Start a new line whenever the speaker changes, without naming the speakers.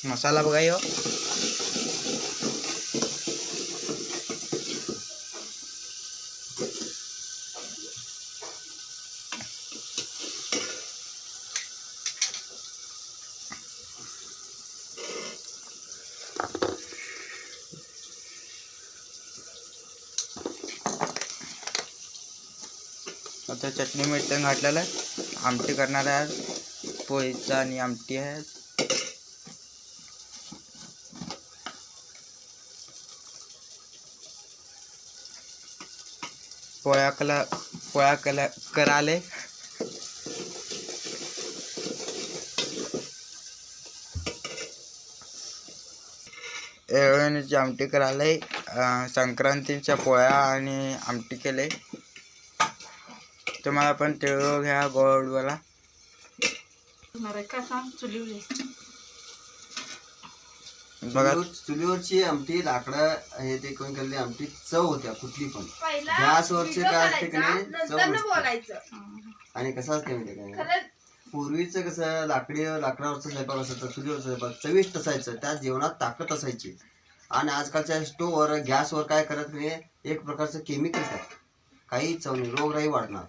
मसाला बघा यो. आता चटणी मीठ पण घातलेलं आहे. आमटी करणार आहे, पोळीचा आणि आमटी आहे. पोळ्या कराले. एवढ्याची आमटी कराले. संक्रांतीच्या पोळ्या आणि आमटी केले. तुम्हाला पण तिळगुळ घ्या गोडवाला. बघा
चुलीवरची आमटी लाकडं हे ते कोण केलेली आमटी चव होत्या कुठली पण. गॅसवरची काय असते की नाही चव नसते. आणि कसं असते म्हणजे काय पूर्वीचं कसं लाकडावरचं स्वयंपाक असायचं, चुलीवरचं स्वयंपाक चविष्ट असायचं, त्या जेवणात ताकद असायची. आणि आजकालच्या स्टोव्हवर गॅसवर काय करत नाही, एक प्रकारचं केमिकल टाक, काही चव नाही, रोगराई वाढणार.